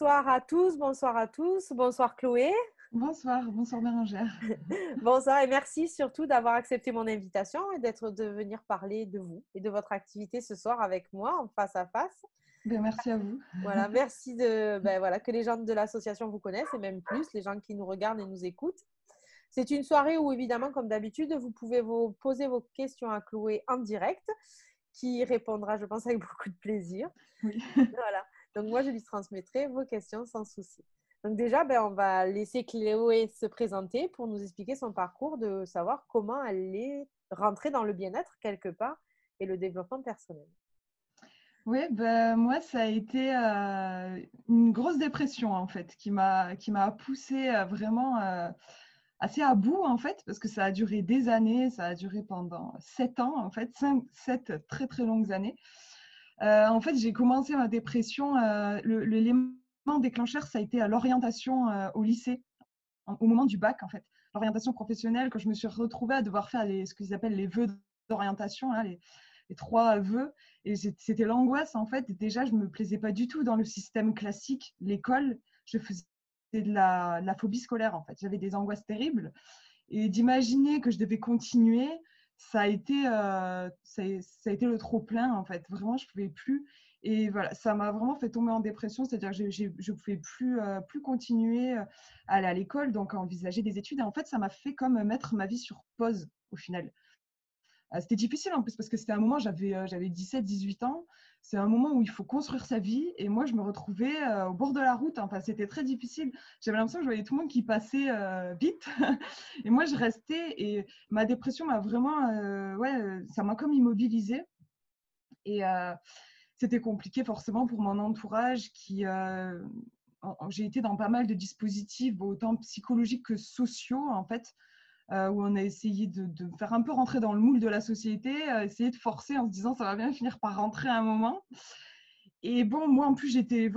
Bonsoir à tous, bonsoir à tous, bonsoir Chloé. Bonsoir, bonsoir Bérangère. Bonsoir et merci surtout d'avoir accepté mon invitation et de venir parler de vous et de votre activité ce soir avec moi en face à face. Ben, merci à vous. Voilà, merci que les gens de l'association vous connaissent et même plus, les gens qui nous regardent et nous écoutent. C'est une soirée où évidemment, comme d'habitude, vous pouvez vous poser vos questions à Chloé en direct, qui répondra, je pense, avec beaucoup de plaisir. Oui. Voilà. Donc, moi, je lui transmettrai vos questions sans souci. Donc, déjà, on va laisser Chloé se présenter pour nous expliquer son parcours, de savoir comment elle est rentrée dans le bien-être quelque part et le développement personnel. Oui, ben, moi, ça a été une grosse dépression, en fait, qui m'a poussée vraiment assez à bout, en fait, parce que ça a duré des années, ça a duré pendant 7 ans, en fait, 7 très, très longues années. En fait, j'ai commencé ma dépression, l'élément déclencheur, ça a été l'orientation au lycée, au moment du bac, en fait. L'orientation professionnelle, quand je me suis retrouvée à devoir faire ce qu'ils appellent les vœux d'orientation, hein, les 3 vœux. Et c'était l'angoisse, en fait. Déjà, je ne me plaisais pas du tout dans le système classique, l'école. Je faisais de la phobie scolaire, en fait. J'avais des angoisses terribles. Et d'imaginer que je devais continuer, ça a été le trop-plein, en fait. Vraiment, je ne pouvais plus. Et voilà, ça m'a vraiment fait tomber en dépression, c'est-à-dire que je ne pouvais plus continuer à aller à l'école, donc à envisager des études. Et en fait, ça m'a fait comme mettre ma vie sur pause, au final. C'était difficile en plus parce que c'était un moment, j'avais 17-18 ans. C'est un moment où il faut construire sa vie et moi, je me retrouvais au bord de la route. Enfin, c'était très difficile. J'avais l'impression que je voyais tout le monde qui passait vite et moi, je restais et ma dépression m'a vraiment, ça m'a comme immobilisée et c'était compliqué forcément pour mon entourage j'ai été dans pas mal de dispositifs, autant psychologiques que sociaux en fait, où on a essayé de faire un peu rentrer dans le moule de la société, essayer de forcer en se disant ça va bien finir par rentrer à un moment. Et bon, moi en plus j'étais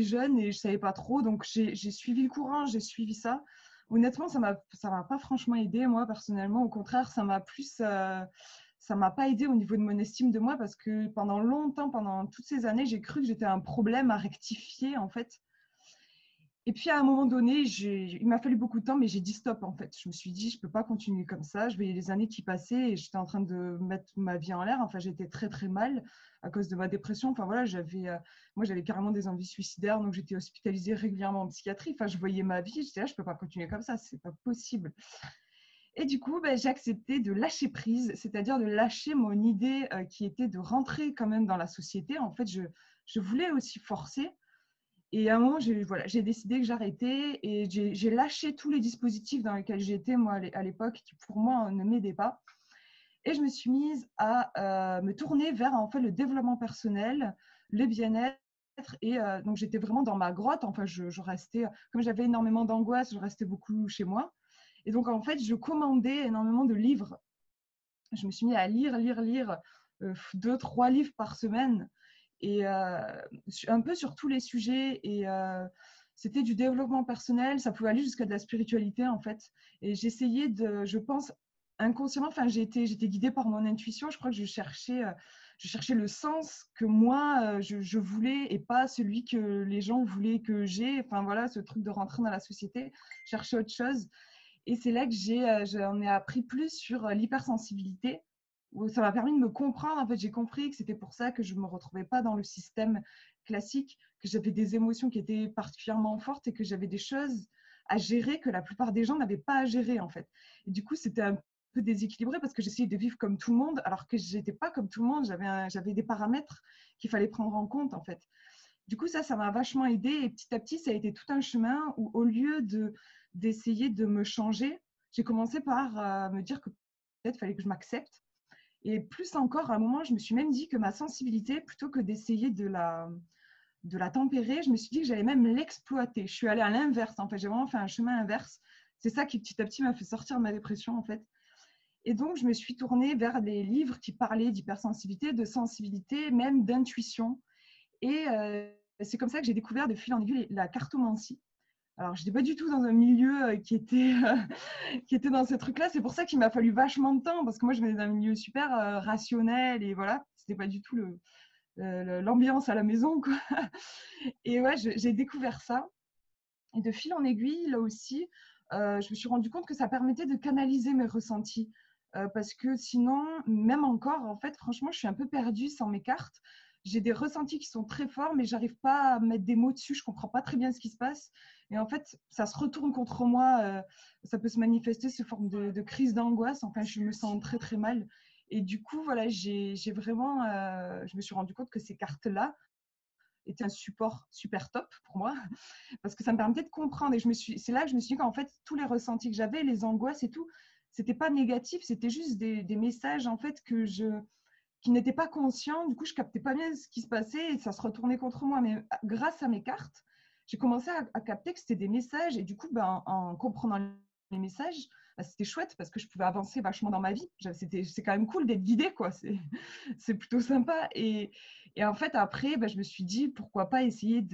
jeune et je savais pas trop, donc j'ai suivi le courant, j'ai suivi ça. Honnêtement, ça m'a pas franchement aidé moi personnellement. Au contraire, ça m'a pas aidé au niveau de mon estime de moi parce que pendant longtemps, pendant toutes ces années, j'ai cru que j'étais un problème à rectifier en fait. Et puis à un moment donné, il m'a fallu beaucoup de temps, mais j'ai dit stop en fait. Je me suis dit, je ne peux pas continuer comme ça. Je voyais les années qui passaient et j'étais en train de mettre ma vie en l'air. Enfin, j'étais très très mal à cause de ma dépression. Enfin voilà, moi j'avais carrément des envies suicidaires, donc j'étais hospitalisée régulièrement en psychiatrie. Enfin, je voyais ma vie, j'étais là, je ne peux pas continuer comme ça, c'est pas possible. Et du coup, j'ai accepté de lâcher prise, c'est-à-dire de lâcher mon idée qui était de rentrer quand même dans la société. En fait, je voulais aussi forcer. Et à un moment, j'ai décidé que j'arrêtais et j'ai lâché tous les dispositifs dans lesquels j'étais, moi, à l'époque, qui pour moi ne m'aidaient pas. Et je me suis mise à me tourner vers en fait, le développement personnel, le bien-être. Et donc, j'étais vraiment dans ma grotte. Enfin, je restais, comme j'avais énormément d'angoisse, je restais beaucoup chez moi. Et donc, en fait, je commandais énormément de livres. Je me suis mis à lire 2-3 livres par semaine et un peu sur tous les sujets et c'était du développement personnel, ça pouvait aller jusqu'à de la spiritualité en fait et j'essayais je pense inconsciemment, enfin j'étais guidée par mon intuition, je crois que je cherchais le sens que moi je voulais et pas celui que les gens voulaient que j'ai, enfin voilà, ce truc de rentrer dans la société, chercher autre chose. Et c'est là que j'en ai appris plus sur l'hypersensibilité, où ça m'a permis de me comprendre. En fait, j'ai compris que c'était pour ça que je ne me retrouvais pas dans le système classique, que j'avais des émotions qui étaient particulièrement fortes et que j'avais des choses à gérer que la plupart des gens n'avaient pas à gérer, en fait. Et du coup, c'était un peu déséquilibré parce que j'essayais de vivre comme tout le monde, alors que je n'étais pas comme tout le monde. J'avais des paramètres qu'il fallait prendre en compte, en fait. Du coup, ça m'a vachement aidée et petit à petit, ça a été tout un chemin où au lieu d'essayer de me changer, j'ai commencé par me dire que peut-être fallait que je m'accepte. Et plus encore, à un moment, je me suis même dit que ma sensibilité, plutôt que d'essayer de la tempérer, je me suis dit que j'allais même l'exploiter. Je suis allée à l'inverse, en fait. J'ai vraiment fait un chemin inverse. C'est ça qui, petit à petit, m'a fait sortir de ma dépression, en fait. Et donc, je me suis tournée vers des livres qui parlaient d'hypersensibilité, de sensibilité, même d'intuition. Et c'est comme ça que j'ai découvert de fil en aiguille la cartomancie. Alors, je n'étais pas du tout dans un milieu qui était dans ce truc-là. C'est pour ça qu'il m'a fallu vachement de temps, parce que moi, je venais d'un milieu super rationnel et voilà, c'était pas du tout l'ambiance à la maison, quoi. Et ouais, j'ai découvert ça. Et de fil en aiguille, là aussi, je me suis rendu compte que ça permettait de canaliser mes ressentis. Parce que sinon, même encore, en fait, franchement, je suis un peu perdue sans mes cartes. J'ai des ressentis qui sont très forts, mais j'arrive pas à mettre des mots dessus. Je comprends pas très bien ce qui se passe. Et en fait, ça se retourne contre moi. Ça peut se manifester sous forme de crise d'angoisse. Enfin, je me sens très, très mal. Et du coup, voilà, j'ai vraiment, je me suis rendu compte que ces cartes-là étaient un support super top pour moi parce que ça me permettait de comprendre. Et c'est là que je me suis dit qu'en fait, tous les ressentis que j'avais, les angoisses et tout, c'était pas négatif, c'était juste des messages en fait qui n'étaient pas conscients. Du coup, je captais pas bien ce qui se passait et ça se retournait contre moi. Mais grâce à mes cartes, j'ai commencé à capter que c'était des messages. Et du coup, en comprenant les messages, c'était chouette parce que je pouvais avancer vachement dans ma vie. C'est quand même cool d'être guidée, quoi. C'est plutôt sympa. Et en fait, après, je me suis dit, pourquoi pas essayer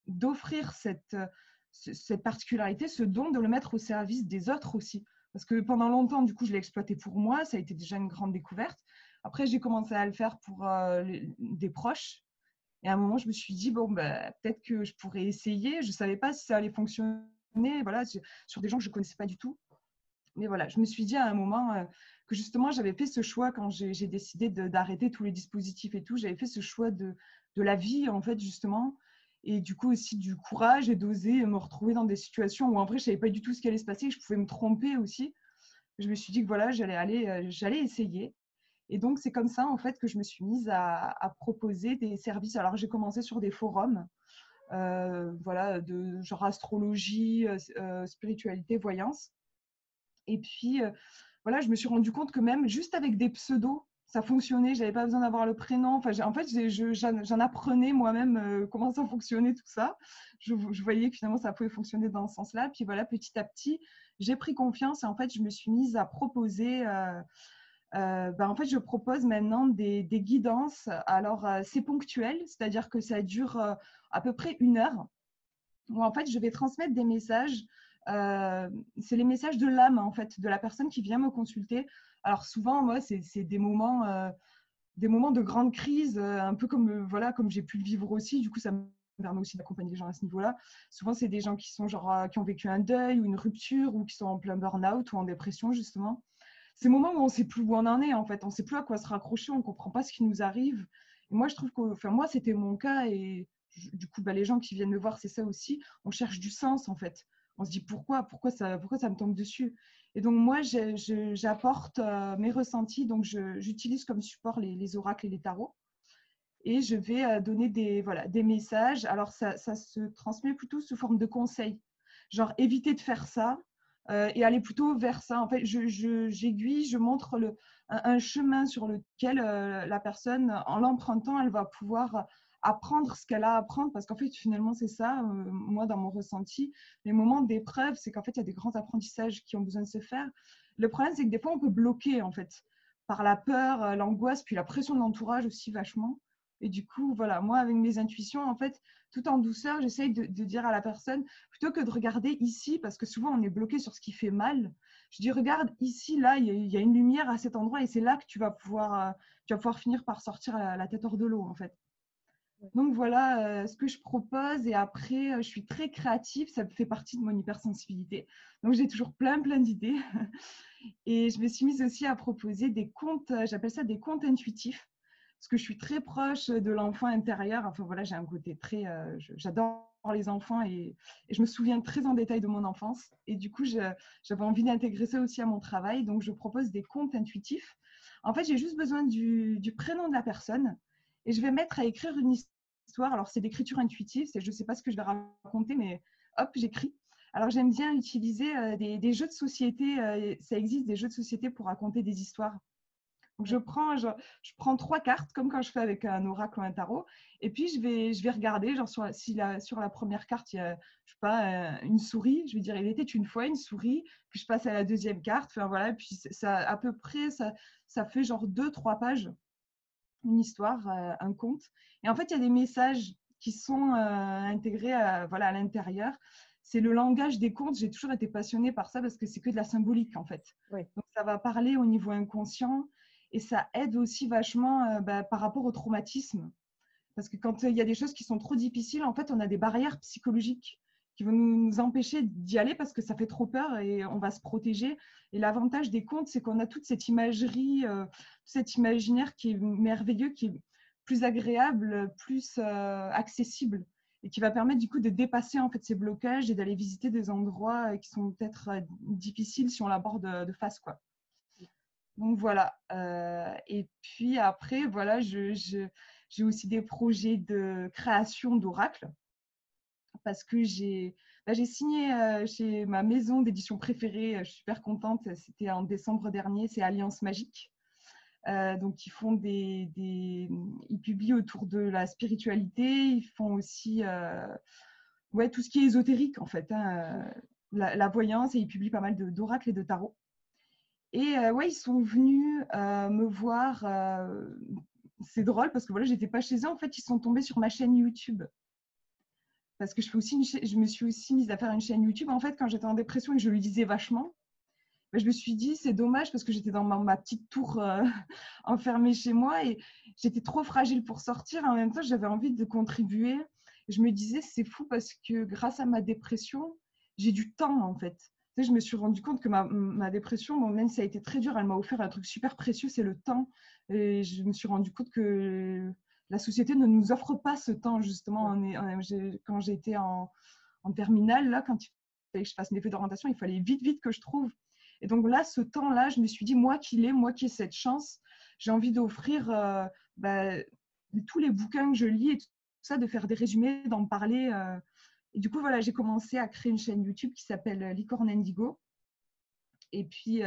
d'offrir cette particularité, ce don, de le mettre au service des autres aussi. Parce que pendant longtemps, du coup, je l'ai exploité pour moi. Ça a été déjà une grande découverte. Après, j'ai commencé à le faire pour des proches. Et à un moment, je me suis dit, bon, peut-être que je pourrais essayer. Je ne savais pas si ça allait fonctionner, voilà, sur des gens que je ne connaissais pas du tout. Mais voilà, je me suis dit à un moment que justement, j'avais fait ce choix quand j'ai décidé d'arrêter tous les dispositifs et tout. J'avais fait ce choix de la vie, en fait, justement. Et du coup, aussi du courage et d'oser me retrouver dans des situations où, en vrai, je ne savais pas du tout ce qui allait se passer. Je pouvais me tromper aussi. Je me suis dit que voilà, j'allais essayer. Et donc, c'est comme ça, en fait, que je me suis mise à proposer des services. Alors, j'ai commencé sur des forums, voilà, de genre astrologie, spiritualité, voyance. Et puis, voilà, je me suis rendu compte que même juste avec des pseudos, ça fonctionnait. Je n'avais pas besoin d'avoir le prénom. Enfin, en fait, j'en apprenais moi-même comment ça fonctionnait, tout ça. Je voyais que finalement, ça pouvait fonctionner dans ce sens-là. Puis voilà, petit à petit, j'ai pris confiance et en fait, je me suis mise à proposer. En fait, je propose maintenant des guidances. Alors, c'est ponctuel, c'est-à-dire que ça dure à peu près 1 heure, où en fait, je vais transmettre des messages. C'est les messages de l'âme, en fait, de la personne qui vient me consulter. Alors, souvent, moi, c'est des moments de grande crise, un peu comme, voilà, comme j'ai pu le vivre aussi. Du coup, ça me permet aussi d'accompagner les gens à ce niveau-là. Souvent, c'est des gens qui sont qui ont vécu un deuil ou une rupture ou qui sont en plein burn-out ou en dépression, justement. Ces moments où on ne sait plus où on en est, en fait. On ne sait plus à quoi se raccrocher, on ne comprend pas ce qui nous arrive. Et moi, je trouve que, enfin, moi, c'était mon cas. Et du coup, les gens qui viennent me voir, c'est ça aussi. On cherche du sens, en fait. On se dit pourquoi ça me tombe dessus. Et donc, moi, j'apporte mes ressentis. Donc, j'utilise comme support les oracles et les tarots. Et je vais donner des messages. Alors, ça se transmet plutôt sous forme de conseils. Genre, évitez de faire ça et aller plutôt vers ça. En fait, j'aiguille, je montre un chemin sur lequel la personne, en l'empruntant, elle va pouvoir apprendre ce qu'elle a à apprendre. Parce qu'en fait, finalement, c'est ça, moi, dans mon ressenti. Les moments d'épreuve, c'est qu'en fait, il y a des grands apprentissages qui ont besoin de se faire. Le problème, c'est que des fois, on peut bloquer, en fait, par la peur, l'angoisse, puis la pression de l'entourage aussi vachement. Et du coup, voilà, moi, avec mes intuitions, en fait, tout en douceur, j'essaye de dire à la personne, plutôt que de regarder ici, parce que souvent, on est bloqué sur ce qui fait mal, je dis, regarde ici, là, il y a une lumière à cet endroit, et c'est là que tu vas pouvoir finir par sortir la tête hors de l'eau, en fait. Donc, voilà ce que je propose. Et après, je suis très créative, ça fait partie de mon hypersensibilité. Donc, j'ai toujours plein d'idées. Et je me suis mise aussi à proposer des contes, j'appelle ça des contes intuitifs, parce que je suis très proche de l'enfant intérieur. Enfin voilà, j'ai un côté très, j'adore les enfants et je me souviens très en détail de mon enfance. Et du coup, j'avais envie d'intégrer ça aussi à mon travail. Donc, je propose des contes intuitifs. En fait, j'ai juste besoin du prénom de la personne et je vais mettre à écrire une histoire. Alors, c'est d'écriture intuitive. Je ne sais pas ce que je vais raconter, mais hop, j'écris. Alors, j'aime bien utiliser des jeux de société. Ça existe des jeux de société pour raconter des histoires. Donc, je prends 3 cartes, comme quand je fais avec un oracle ou un tarot, et puis je vais regarder, genre sur la première carte, il y a, je sais pas, une souris, je vais dire, il était une fois une souris, puis je passe à la deuxième carte, enfin voilà, puis ça, à peu près, ça fait genre 2-3 pages, une histoire, un conte. Et en fait, il y a des messages qui sont intégrés voilà, à l'intérieur. C'est le langage des contes. J'ai toujours été passionnée par ça parce que c'est que de la symbolique, en fait. Oui. Donc, ça va parler au niveau inconscient et ça aide aussi vachement par rapport au traumatisme. Parce que quand il y a des choses qui sont trop difficiles, en fait, on a des barrières psychologiques qui vont nous empêcher d'y aller parce que ça fait trop peur et on va se protéger. Et l'avantage des contes, c'est qu'on a toute cette imagerie, tout cet imaginaire qui est merveilleux, qui est plus agréable, plus accessible et qui va permettre du coup de dépasser en fait ces blocages et d'aller visiter des endroits qui sont peut-être difficiles si on l'aborde de face, quoi. Donc voilà. Et puis après, voilà, j'ai aussi des projets de création d'oracles parce que j'ai signé chez ma maison d'édition préférée. Je suis super contente. C'était en décembre dernier. C'est Alliance Magique. Donc, ils publient autour de la spiritualité. Ils font aussi tout ce qui est ésotérique, en fait, hein, la voyance. Et ils publient pas mal d'oracles et de tarots. Et ils sont venus me voir. C'est drôle parce que voilà, j'étais pas chez eux. En fait, ils sont tombés sur ma chaîne YouTube. Parce que je me suis aussi mise à faire une chaîne YouTube. En fait, quand j'étais en dépression et que je lui disais vachement, je me suis dit, c'est dommage parce que j'étais dans ma petite tour enfermée chez moi et j'étais trop fragile pour sortir. En même temps, j'avais envie de contribuer. Et je me disais, c'est fou parce que grâce à ma dépression, j'ai du temps en fait. Tu sais, je me suis rendu compte que ma dépression, bon, même si ça a été très dur, elle m'a offert un truc super précieux, c'est le temps. Et je me suis rendu compte que la société ne nous offre pas ce temps, justement. Quand j'étais en terminale, là, quand il fallait que je fasse mes feuilles d'orientation, il fallait vite, vite que je trouve. Et donc là, ce temps-là, je me suis dit, moi qui ai cette chance, j'ai envie d'offrir tous les bouquins que je lis et tout ça, de faire des résumés, d'en parler. Et du coup, voilà, j'ai commencé à créer une chaîne YouTube qui s'appelle Licorne Indigo. Et puis,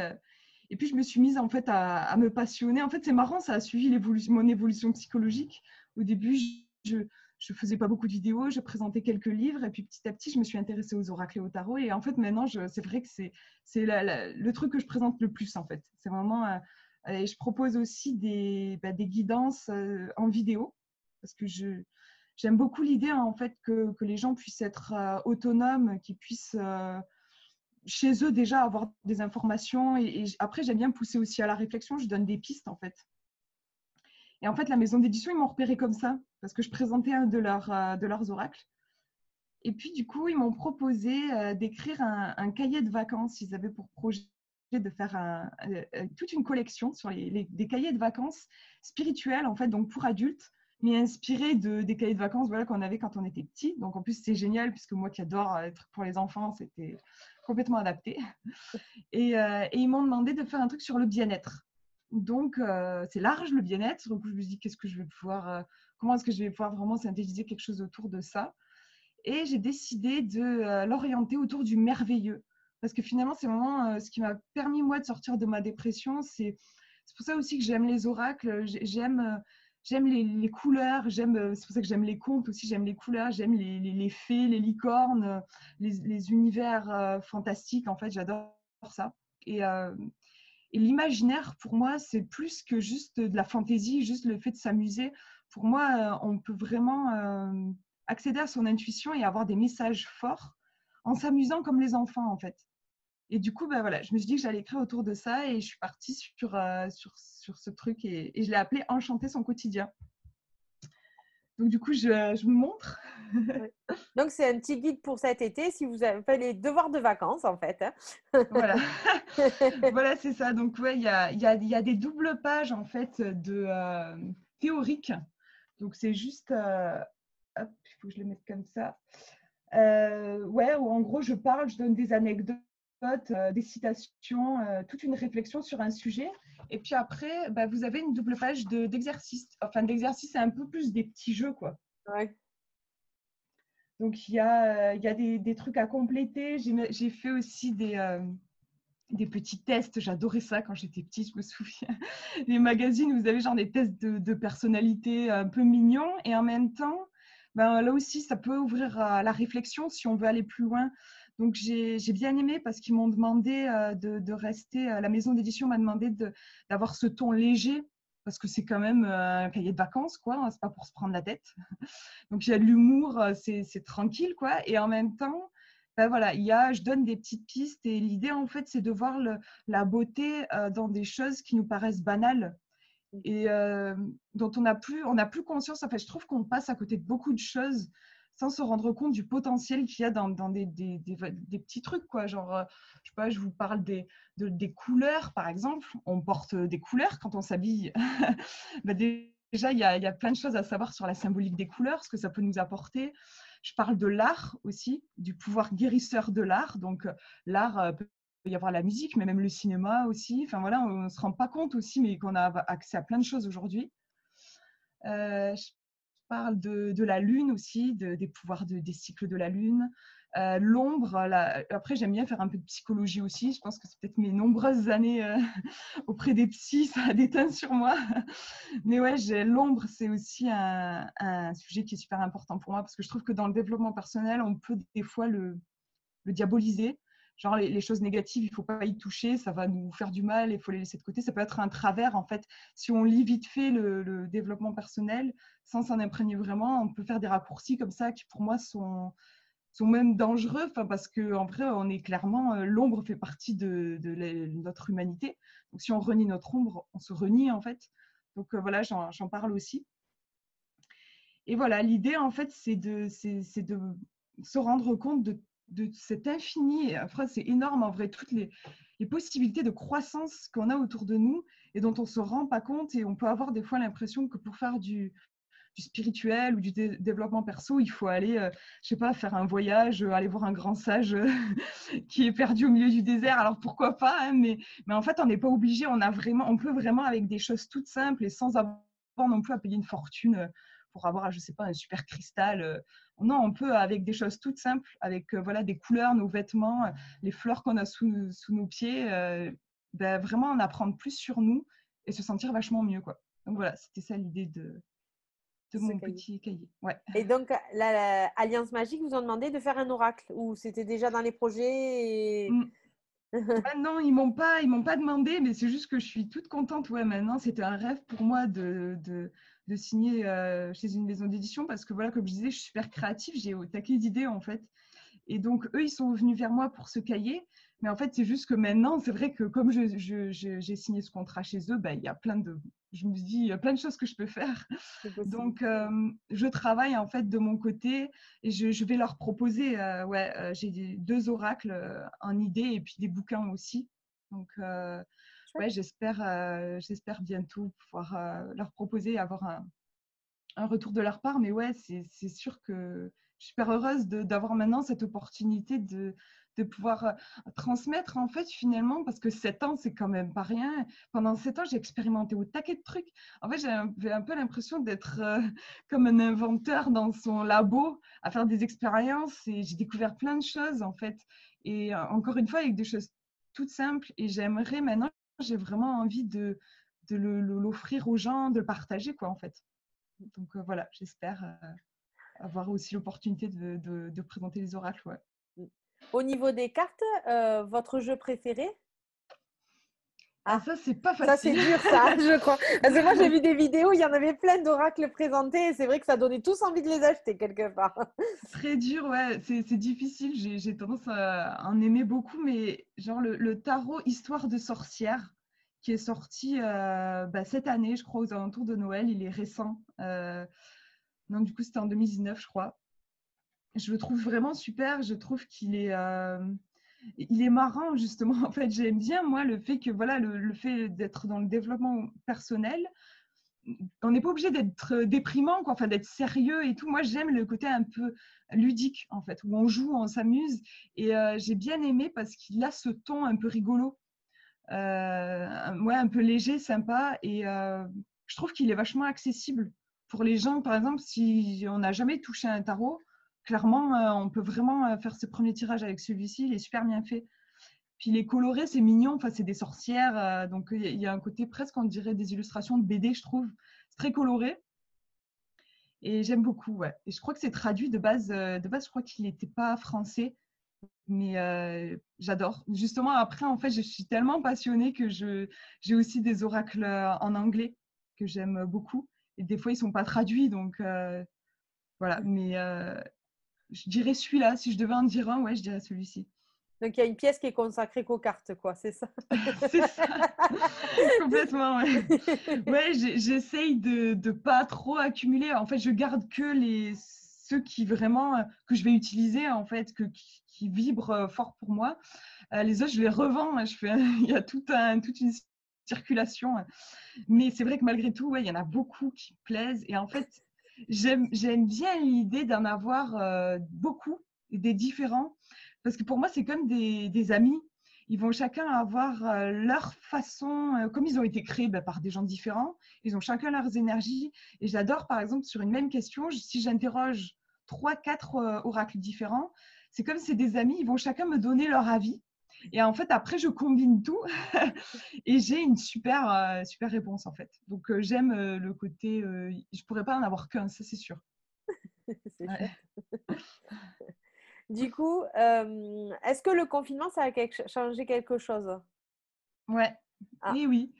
je me suis mise en fait à me passionner. En fait, c'est marrant, ça a suivi mon évolution psychologique. Au début, je faisais pas beaucoup de vidéos, je présentais quelques livres et puis petit à petit, je me suis intéressée aux oracles et au tarot. Et en fait, maintenant, c'est vrai que c'est le truc que je présente le plus en fait. C'est vraiment. Et je propose aussi des guidances en vidéo parce que j'aime beaucoup l'idée en fait que les gens puissent être autonomes, qu'ils puissent chez eux déjà avoir des informations et après j'aime bien pousser aussi à la réflexion, je donne des pistes en fait. Et en fait la maison d'édition ils m'ont repéré comme ça parce que je présentais un de leurs oracles et puis du coup ils m'ont proposé d'écrire un cahier de vacances. Ils avaient pour projet de faire toute une collection sur des cahiers de vacances spirituels en fait, donc pour adultes, mais inspirés des cahiers de vacances voilà, qu'on avait quand on était petit. Donc en plus c'est génial puisque moi qui adore être pour les enfants, c'était complètement adapté. Et ils m'ont demandé de faire un truc sur le bien-être. Donc c'est large le bien-être. Donc je me dis comment est-ce que je vais pouvoir vraiment synthétiser quelque chose autour de ça. Et j'ai décidé de l'orienter autour du merveilleux. Parce que finalement, c'est vraiment ce qui m'a permis, moi, de sortir de ma dépression. C'est pour ça aussi que j'aime les oracles. J'aime les couleurs. C'est pour ça que j'aime les contes aussi. J'aime les couleurs. J'aime les fées, les licornes, les univers fantastiques. En fait, j'adore ça. Et l'imaginaire, pour moi, c'est plus que juste de la fantaisie, juste le fait de s'amuser. Pour moi, on peut vraiment accéder à son intuition et avoir des messages forts en s'amusant comme les enfants, en fait. Et du coup, voilà, je me suis dit que j'allais écrire autour de ça et je suis partie sur ce truc et je l'ai appelé « Enchanter son quotidien ». Donc, du coup, je vous montre. Donc, c'est un petit guide pour cet été si vous avez fait les devoirs de vacances, en fait. Hein. Voilà, voilà, c'est ça. Donc, ouais, il y a des doubles pages, en fait, de théoriques. Donc, c'est juste… hop, il faut que je le mette comme ça. Où en gros, je donne des anecdotes, des citations, toute une réflexion sur un sujet. Et puis après, vous avez une double page d'exercices. Enfin, d'exercices, c'est un peu plus des petits jeux, quoi. Ouais. Donc, il y a des trucs à compléter. J'ai fait aussi des petits tests. J'adorais ça quand j'étais petite, je me souviens. Les magazines, vous avez genre des tests de personnalité un peu mignons. Et en même temps, là aussi, ça peut ouvrir à la réflexion si on veut aller plus loin. Donc, j'ai bien aimé parce qu'ils m'ont demandé de rester. La maison d'édition m'a demandé d'avoir ce ton léger parce que c'est quand même un cahier de vacances, quoi. C'est pas pour se prendre la tête. Donc, il y a de l'humour, c'est tranquille, quoi. Et en même temps, voilà, je donne des petites pistes et l'idée, en fait, c'est de voir la beauté dans des choses qui nous paraissent banales. et dont on n'a plus conscience. En fait, je trouve qu'on passe à côté de beaucoup de choses sans se rendre compte du potentiel qu'il y a dans des petits trucs, quoi. Genre, je sais pas, je vous parle des couleurs, par exemple. On porte des couleurs quand on s'habille. Bah, déjà, il y a plein de choses à savoir sur la symbolique des couleurs, ce que ça peut nous apporter. Je parle de l'art aussi, du pouvoir guérisseur de l'art. Donc, l'art peut y avoir la musique, mais même le cinéma aussi. Enfin, voilà, on ne se rend pas compte aussi, mais qu'on a accès à plein de choses aujourd'hui. Je parle de la lune aussi, des pouvoirs des cycles de la lune. L'ombre, après j'aime bien faire un peu de psychologie aussi. Je pense que c'est peut-être mes nombreuses années auprès des psys, ça a déteint sur moi. Mais ouais, l'ombre, c'est aussi un sujet qui est super important pour moi parce que je trouve que dans le développement personnel, on peut des fois le diaboliser. Genre les choses négatives, il ne faut pas y toucher, ça va nous faire du mal, il faut les laisser de côté. Ça peut être un travers, en fait. Si on lit vite fait le développement personnel, sans s'en imprégner vraiment, on peut faire des raccourcis comme ça qui, pour moi, sont même dangereux, parce qu'en vrai, on est clairement, l'ombre fait partie de notre humanité. Donc, si on renie notre ombre, on se renie, en fait. Donc, voilà, j'en parle aussi. Et voilà, l'idée, en fait, c'est de se rendre compte de cet infini. Et après, c'est énorme, en vrai, toutes les possibilités de croissance qu'on a autour de nous et dont on ne se rend pas compte. Et on peut avoir des fois l'impression que pour faire du spirituel ou du développement perso, il faut aller, je sais pas, faire un voyage, aller voir un grand sage qui est perdu au milieu du désert. Alors pourquoi pas, hein, mais en fait, on n'est pas obligé. On peut vraiment, avec des choses toutes simples et sans avoir non plus à payer une fortune pour avoir, je sais pas, un super cristal. Non, on peut avec des choses toutes simples, avec voilà, des couleurs, nos vêtements, les fleurs qu'on a sous nos pieds, ben, vraiment en apprendre plus sur nous et se sentir vachement mieux, quoi. Donc voilà, c'était ça l'idée de Ce mon cahier. petit cahier. Ouais. Et donc, la Alliance Magique vous ont demandé de faire un oracle ou c'était déjà dans les projets et... Mm. Ouais, non, ils m'ont pas demandé, mais c'est juste que je suis toute contente. Ouais, maintenant, c'était un rêve pour moi de signer chez une maison d'édition parce que voilà, comme je disais, je suis super créative, j'ai au taquet d'idées en fait. Et donc, eux, ils sont venus vers moi pour ce cahier. Mais en fait, c'est juste que maintenant, c'est vrai que comme j'ai signé ce contrat chez eux, bah, il y a je me dis, il y a plein de choses que je peux faire. c'est possible. Donc, je travaille en fait de mon côté et je vais leur proposer. J'ai deux oracles en idée et puis des bouquins aussi. Donc, ouais, j'espère bientôt pouvoir leur proposer et avoir un retour de leur part. Mais ouais, c'est sûr que je suis super heureuse d'avoir maintenant cette opportunité de pouvoir transmettre en fait finalement, parce que 7 ans, c'est quand même pas rien. Pendant 7 ans, j'ai expérimenté au taquet de trucs. En fait, j'avais un peu l'impression d'être comme un inventeur dans son labo à faire des expériences et j'ai découvert plein de choses en fait. Et encore une fois, avec des choses toutes simples et j'aimerais maintenant, j'ai vraiment envie de l'offrir aux gens, de le partager quoi en fait. Donc voilà, j'espère avoir aussi l'opportunité de présenter les oracles. Ouais. Au niveau des cartes, votre jeu préféré? Ah, Ah, ça, c'est pas ça c'est facile. dur ça, je crois. Parce que moi j'ai vu des vidéos, il y en avait plein d'oracles présentés et c'est vrai que ça donnait tous envie de les acheter quelque part. Très dur, ouais, c'est difficile. J'ai tendance à en aimer beaucoup, mais genre le tarot Histoire de sorcière, qui est sorti cette année, je crois, aux alentours de Noël, il est récent. Non, du coup, c'était en 2019, je crois. Je le trouve vraiment super. Je trouve il est marrant, justement. En fait, j'aime bien, moi, le fait que, voilà, le fait d'être dans le développement personnel, on n'est pas obligé d'être déprimant, quoi, enfin, d'être sérieux et tout. Moi, j'aime le côté un peu ludique, en fait, où on joue, on s'amuse. Et j'ai bien aimé parce qu'il a ce ton un peu rigolo, ouais, un peu léger, sympa. Et je trouve qu'il est vachement accessible pour les gens. Par exemple, si on n'a jamais touché un tarot, clairement, on peut vraiment faire ce premier tirage avec celui-ci. Il est super bien fait. Puis il est coloré, c'est mignon. Enfin, c'est des sorcières. Donc, il y a un côté presque, on dirait, des illustrations de BD, je trouve. C'est très coloré. Et j'aime beaucoup, ouais. Et je crois que c'est traduit de base. De base, je crois qu'il n'était pas français. Mais j'adore. Justement, après, en fait, je suis tellement passionnée que j'ai aussi des oracles en anglais que j'aime beaucoup. Et des fois, ils ne sont pas traduits. Donc, voilà. Mais je dirais celui-là. Si je devais en dire un, ouais, je dirais celui-ci. Donc, il y a une pièce qui est consacrée qu'aux cartes, quoi, c'est ça? C'est ça, complètement, ouais. Ouais, j'essaye de pas trop accumuler. En fait, je garde que ceux qui vraiment, que je vais utiliser, en fait, qui vibrent fort pour moi. Les autres, je les revends. Il y a toute une circulation. Mais c'est vrai que malgré tout, ouais, il y en a beaucoup qui me plaisent. Et en fait, j'aime bien l'idée d'en avoir beaucoup, des différents. Parce que pour moi, c'est comme des amis. Ils vont chacun avoir leur façon, comme ils ont été créés par des gens différents, ils ont chacun leurs énergies. Et j'adore, par exemple, sur une même question, si j'interroge 3, 4 oracles différents, c'est comme si c'est des amis, ils vont chacun me donner leur avis. Et en fait, après, je combine tout et j'ai une super réponse, en fait. Donc, j'aime le côté, je ne pourrais pas en avoir qu'un, ça, c'est sûr. C'est Ouais. chouette. Du coup, est-ce que le confinement, ça a changé quelque chose? Ouais. Ah, Et oui.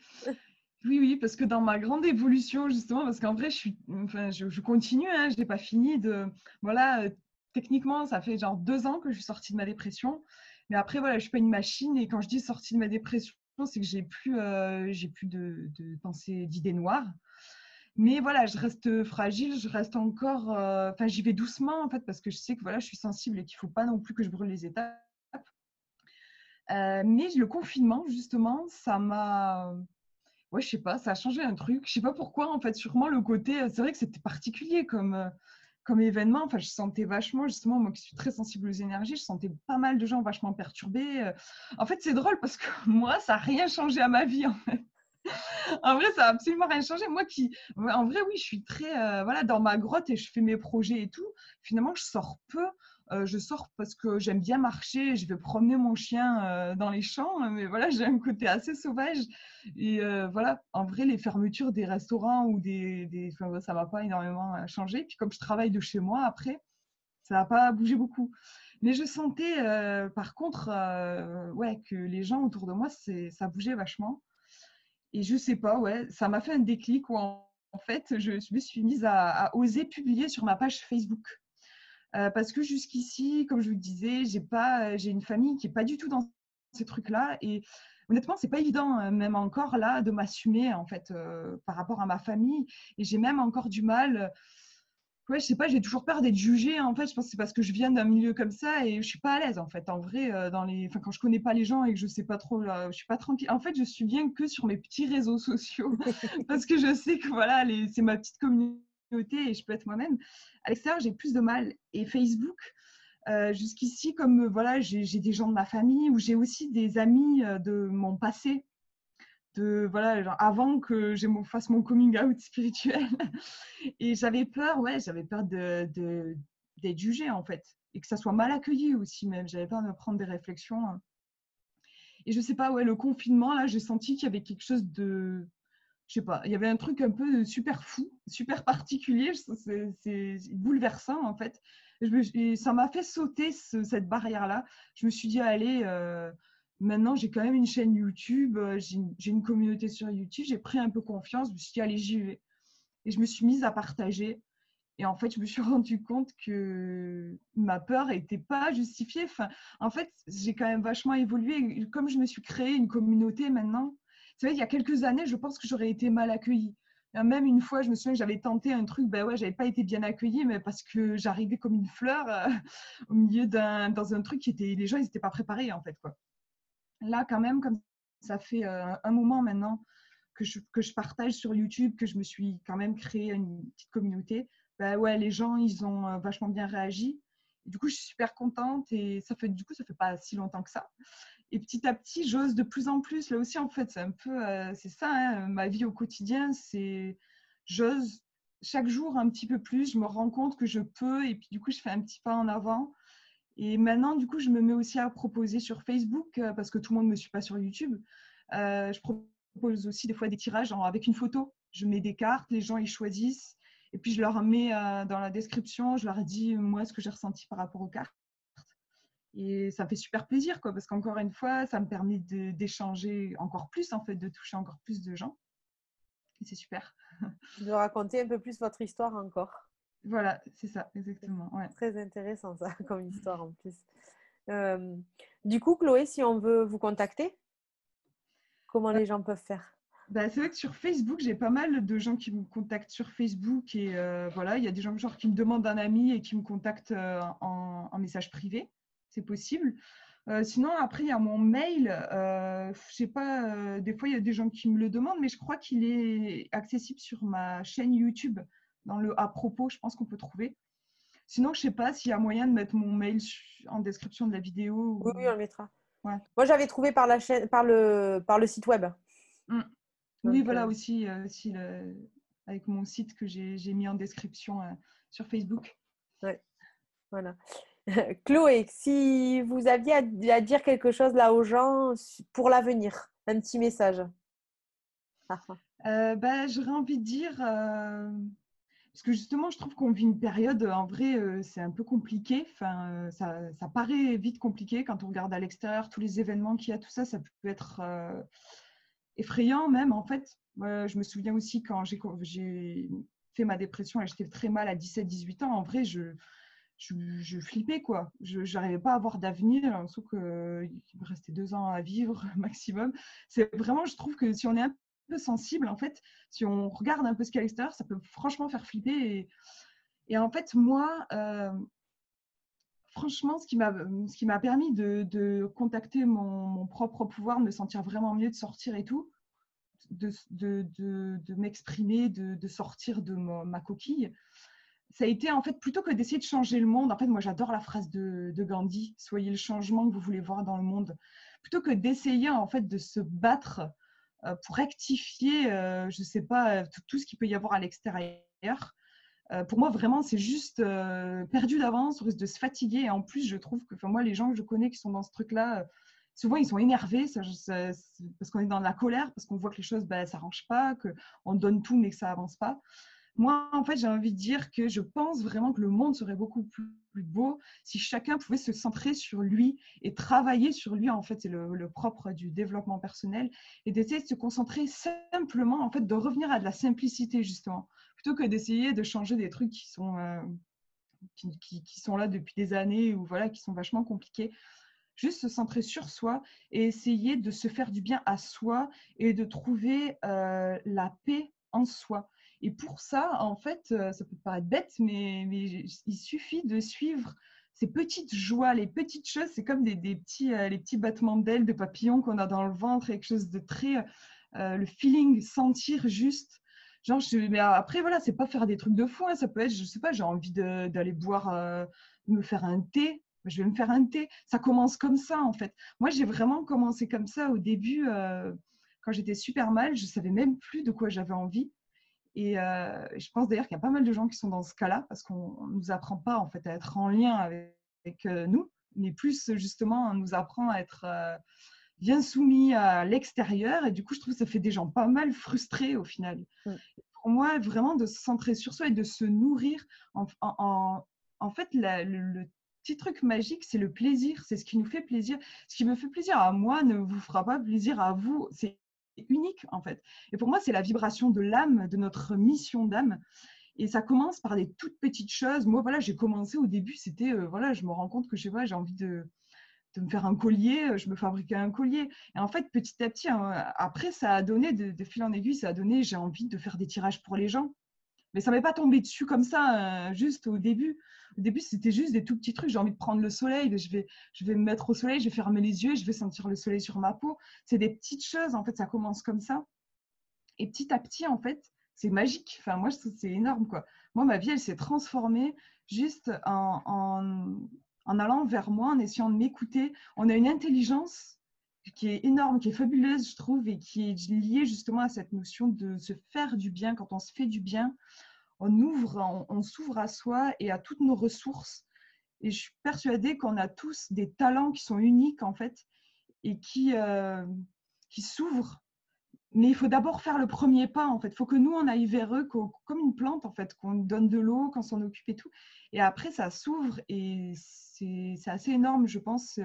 Oui, oui, parce que dans ma grande évolution, justement, parce qu'en vrai, je continue, hein, je n'ai pas fini de. Voilà, techniquement, ça fait genre 2 ans que je suis sortie de ma dépression. Mais après, voilà, je ne suis pas une machine. Et quand je dis sortie de ma dépression, c'est que j'ai plus de pensée, d'idées noires. Mais voilà, je reste fragile, je reste encore. Enfin, j'y vais doucement, en fait, parce que je sais que voilà, je suis sensible et qu'il ne faut pas non plus que je brûle les étapes. Mais le confinement, justement, ça m'a. Ouais, je sais pas, ça a changé un truc. Je sais pas pourquoi, en fait, sûrement le côté. C'est vrai que c'était particulier comme événement. Enfin, je sentais vachement, justement, moi qui suis très sensible aux énergies, je sentais pas mal de gens vachement perturbés. En fait, c'est drôle parce que moi, ça n'a rien changé à ma vie. En vrai, ça n'a absolument rien changé. En vrai, oui, je suis très voilà, dans ma grotte et je fais mes projets et tout. Finalement, je sors peu. Je sors parce que j'aime bien marcher. Je vais promener mon chien dans les champs. Mais voilà, j'ai un côté assez sauvage. Et voilà, en vrai, les fermetures des restaurants ou enfin, ça ne m'a pas énormément changé. Puis comme je travaille de chez moi après, ça n'a pas bougé beaucoup. Mais je sentais, par contre, ouais, que les gens autour de moi, ça bougeait vachement. Et je sais pas, ouais, ça m'a fait un déclic où en fait, je me suis mise à oser publier sur ma page Facebook. Parce que jusqu'ici, comme je vous le disais, j'ai une famille qui est pas du tout dans ces trucs-là. Et honnêtement, c'est pas évident, même encore là, de m'assumer en fait par rapport à ma famille. Et j'ai même encore du mal. Ouais, je sais pas, j'ai toujours peur d'être jugée. En fait, je pense que c'est parce que je viens d'un milieu comme ça et je suis pas à l'aise en fait. En vrai, enfin, quand je connais pas les gens et que je sais pas trop, là, je suis pas tranquille. En fait, je suis bien que sur mes petits réseaux sociaux parce que je sais que voilà, c'est ma petite communauté et je peux être moi-même. À l'extérieur, j'ai plus de mal. Et Facebook, jusqu'ici, comme voilà, j'ai des gens de ma famille ou j'ai aussi des amis de mon passé voilà, genre avant que fasse mon coming out spirituel. Et j'avais peur, ouais, j'avais peur d'être jugée en fait. Et que ça soit mal accueilli aussi même. J'avais peur de me prendre des réflexions. Et je sais pas, ouais, le confinement, là, j'ai senti qu'il y avait quelque chose de. Je sais pas, il y avait un truc un peu super fou, super particulier. C'est bouleversant en fait. Et ça m'a fait sauter cette barrière-là. Je me suis dit, allez, maintenant j'ai quand même une chaîne YouTube, j'ai une communauté sur YouTube, j'ai pris un peu confiance. Je me suis dit, allez, j'y vais. Et je me suis mise à partager. Et en fait, je me suis rendu compte que ma peur n'était pas justifiée. Enfin, en fait, j'ai quand même vachement évolué. Comme je me suis créé une communauté maintenant, c'est vrai, il y a quelques années, je pense que j'aurais été mal accueillie. Même une fois, je me souviens que j'avais tenté un truc, ben ouais, j'avais pas été bien accueillie, mais parce que j'arrivais comme une fleur au milieu dans un truc les gens, ils n'étaient pas préparés en fait, quoi. Là, quand même, comme ça fait un moment maintenant que je partage sur YouTube, que je me suis quand même créé une petite communauté, bah ouais, les gens, ils ont vachement bien réagi. Et du coup, je suis super contente et ça fait pas si longtemps que ça. Et petit à petit, j'ose de plus en plus. Là aussi, en fait, c'est un peu, c'est ça, hein, ma vie au quotidien, j'ose chaque jour un petit peu plus. Je me rends compte que je peux et puis du coup, je fais un petit pas en avant. Et maintenant, du coup, je me mets aussi à proposer sur Facebook parce que tout le monde ne me suit pas sur YouTube. Je propose aussi des fois des tirages avec une photo. Je mets des cartes, les gens ils choisissent. Et puis je leur mets dans la description, je leur dis moi ce que j'ai ressenti par rapport aux cartes. Et ça me fait super plaisir, quoi, parce qu'encore une fois, ça me permet d'échanger encore plus, en fait, de toucher encore plus de gens. Et c'est super. de raconter un peu plus votre histoire encore. Voilà, c'est ça, exactement. Ouais. Très intéressant ça comme histoire en plus. Euh, du coup, Chloé, si on veut vous contacter, comment les gens peuvent faire? Bah, c'est vrai que sur Facebook, j'ai pas mal de gens qui me contactent sur Facebook et voilà, il y a des gens genre qui me demandent un ami et qui me contactent en message privé, c'est possible. Sinon, après, il y a mon mail. Je sais pas, des fois, il y a des gens qui me le demandent, mais je crois qu'il est accessible sur ma chaîne YouTube. Dans le à propos, je pense qu'on peut trouver. Sinon, je sais pas s'il y a moyen de mettre mon mail en description de la vidéo. Oui, oui, on le mettra. Ouais. Moi, j'avais trouvé par la chaîne, par le site web. Mm. Oui, Donc, voilà aussi, avec mon site que j'ai mis en description sur Facebook. ouais, voilà. Chloé, si vous aviez à dire quelque chose là aux gens pour l'avenir, un petit message. Bah, j'aurais envie de dire, parce que justement, je trouve qu'on vit une période, en vrai, c'est un peu compliqué. Enfin, ça paraît vite compliqué quand on regarde à l'extérieur tous les événements qu'il y a, tout ça, ça peut être effrayant même, en fait. Je me souviens aussi quand j'ai fait ma dépression et j'étais très mal à 17-18 ans, en vrai, je flippais, quoi. Je n'arrivais pas à avoir d'avenir, sauf qu'il me restait 2 ans à vivre maximum. C'est vraiment, je trouve que si on est un peu sensible, en fait, si on regarde un peu ce qu'il y a à l'extérieur, ça peut franchement faire flipper. Et en fait, moi, franchement, ce qui m'a permis de contacter mon propre pouvoir, de me sentir vraiment mieux, de sortir et tout, de m'exprimer, de sortir de ma coquille, ça a été en fait plutôt que d'essayer de changer le monde. En fait, moi j'adore la phrase de Gandhi, soyez le changement que vous voulez voir dans le monde. Plutôt que d'essayer en fait de se battre pour rectifier, je sais pas, tout ce qu'il peut y avoir à l'extérieur. Pour moi, vraiment, c'est juste perdu d'avance, on risque de se fatiguer. Et en plus, je trouve que moi, les gens que je connais qui sont dans ce truc-là, souvent, ils sont énervés parce qu'on est dans de la colère, parce qu'on voit que les choses, bah, ça n'arrange pas, qu'on donne tout, mais que ça avance pas. Moi, en fait, j'ai envie de dire que je pense vraiment que le monde serait beaucoup plus beau si chacun pouvait se centrer sur lui et travailler sur lui. En fait, c'est le propre du développement personnel et d'essayer de se concentrer simplement, en fait, de revenir à de la simplicité, justement, plutôt que d'essayer de changer des trucs qui sont là depuis des années ou voilà, qui sont vachement compliqués. Juste se centrer sur soi et essayer de se faire du bien à soi et de trouver la paix en soi. Et pour ça, en fait, ça peut paraître bête, mais il suffit de suivre ces petites joies, les petites choses. C'est comme des petits, les petits battements d'ailes de papillons qu'on a dans le ventre, quelque chose de très, le feeling, sentir juste. Genre, mais après, voilà, c'est pas faire des trucs de fou. Hein, ça peut être, je sais pas, j'ai envie d'aller boire, me faire un thé. Je vais me faire un thé. Ça commence comme ça, en fait. Moi, j'ai vraiment commencé comme ça au début, quand j'étais super mal. Je savais même plus de quoi j'avais envie. Et je pense d'ailleurs qu'il y a pas mal de gens qui sont dans ce cas-là parce qu'on ne nous apprend pas en fait à être en lien avec nous, mais plus justement on nous apprend à être bien soumis à l'extérieur. Et du coup, je trouve que ça fait des gens pas mal frustrés au final. Mm. Pour moi, vraiment de se centrer sur soi et de se nourrir. En fait, le petit truc magique, c'est le plaisir. C'est ce qui nous fait plaisir. Ce qui me fait plaisir à moi ne vous fera pas plaisir à vous. C'est unique, en fait. Et pour moi, c'est la vibration de l'âme, de notre mission d'âme. Et ça commence par des toutes petites choses. Moi, voilà, j'ai commencé au début, c'était, voilà, je me rends compte que, je sais pas, j'ai envie de me faire un collier, je me fabriquais un collier. Et en fait, petit à petit, hein, après, ça a donné, de fil en aiguille, ça a donné, j'ai envie de faire des tirages pour les gens. Mais ça ne m'est pas tombé dessus comme ça, juste au début. Au début, c'était juste des tout petits trucs. J'ai envie de prendre le soleil, je vais me mettre au soleil, je vais fermer les yeux et je vais sentir le soleil sur ma peau. C'est des petites choses, en fait, ça commence comme ça. Et petit à petit, en fait, c'est magique. Enfin, moi, je trouve que c'est énorme, quoi. Moi, ma vie, elle s'est transformée juste en allant vers moi, en essayant de m'écouter. On a une intelligence qui est énorme, qui est fabuleuse, je trouve, et qui est liée justement à cette notion de se faire du bien. Quand on se fait du bien, on s'ouvre à soi et à toutes nos ressources. Et je suis persuadée qu'on a tous des talents qui sont uniques, en fait, et qui s'ouvrent. Mais il faut d'abord faire le premier pas, en fait. Il faut que nous, on aille vers eux comme une plante, en fait, qu'on donne de l'eau, qu'on s'en occupe et tout. Et après, ça s'ouvre et c'est assez énorme, je pense,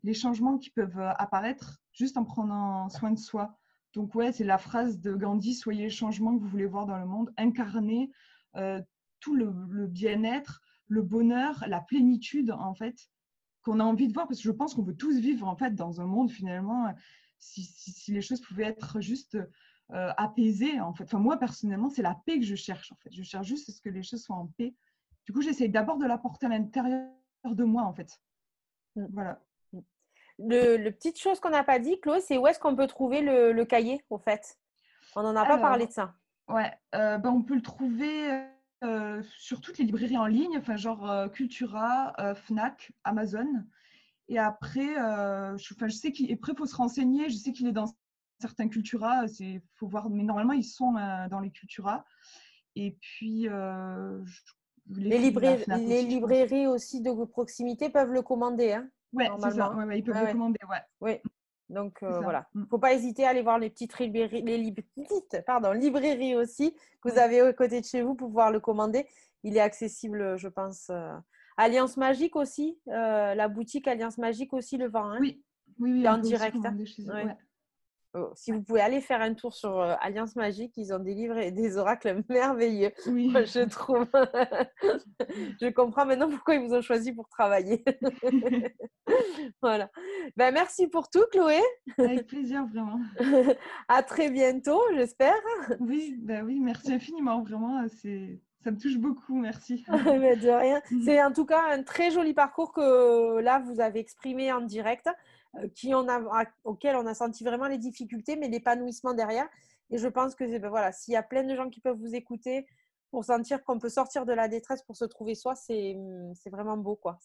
les changements qui peuvent apparaître juste en prenant soin de soi. Donc, ouais, c'est la phrase de Gandhi, soyez le changement que vous voulez voir dans le monde, incarner tout le bien-être, le bonheur, la plénitude, en fait. qu'on a envie de voir, parce que je pense qu'on veut tous vivre en fait dans un monde finalement, si les choses pouvaient être juste apaisées en fait. Enfin, moi personnellement, c'est la paix que je cherche en fait. Je cherche juste à ce que les choses soient en paix. Du coup, j'essaye d'abord de l'apporter à l'intérieur de moi en fait. Voilà. Le petite chose qu'on n'a pas dit, Chloé, c'est où est-ce qu'on peut trouver le cahier, au fait? On n'en a pas parlé de Alors, ça. ouais, on peut le trouver sur toutes les librairies en ligne, enfin genre Cultura, Fnac, Amazon. Et après, je sais qu'il est prêt, il faut se renseigner. Je sais qu'il est dans certains Cultura, il faut voir, mais normalement ils sont dans les Cultura. Et puis la Fnac Les aussi, je pense. librairies aussi de proximité peuvent le commander, hein, Ouais, c'est ça. normalement. Ouais, ils peuvent Ah le ouais, commander. Ouais, oui. Donc, c'est ça. voilà. Faut pas hésiter à aller voir les petites librairies, librairies aussi que vous Ouais. avez à côté de chez vous pour pouvoir le commander. Il est accessible, je pense. Alliance Magique aussi, la boutique Alliance Magique aussi le vend, hein. Oui, oui, oui, Il est on en peut aussi direct, hein. commander chez eux. Ouais. Ouais. Si vous pouvez aller faire un tour sur Alliance Magique, ils ont des livres et des oracles merveilleux, Oui. moi, je trouve. Je comprends maintenant pourquoi ils vous ont choisi pour travailler. Voilà. Ben, merci pour tout, Chloé. Avec plaisir, vraiment. À très bientôt, j'espère. Oui, bah oui, merci infiniment, vraiment, ça me touche beaucoup, merci. Mais de rien. C'est en tout cas un très joli parcours que là, vous avez exprimé en direct, auquel on a senti vraiment les difficultés, mais l'épanouissement derrière. Et je pense que ben voilà, s'il y a plein de gens qui peuvent vous écouter pour sentir qu'on peut sortir de la détresse pour se trouver soi, c'est vraiment beau, quoi.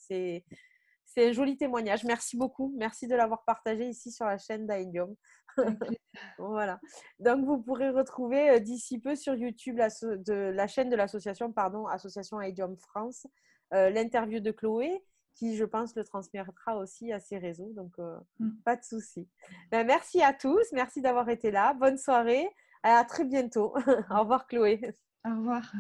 C'est un joli témoignage. Merci beaucoup. Merci de l'avoir partagé ici sur la chaîne d'Aedium. Avec plaisir. Voilà. Donc, vous pourrez retrouver d'ici peu sur YouTube la chaîne de l'association, Association Aedium France, l'interview de Chloé, qui, je pense, le transmettra aussi à ses réseaux. Donc, pas de souci. Ben, merci à tous. Merci d'avoir été là. Bonne soirée. À très bientôt. Au revoir, Chloé. Au revoir.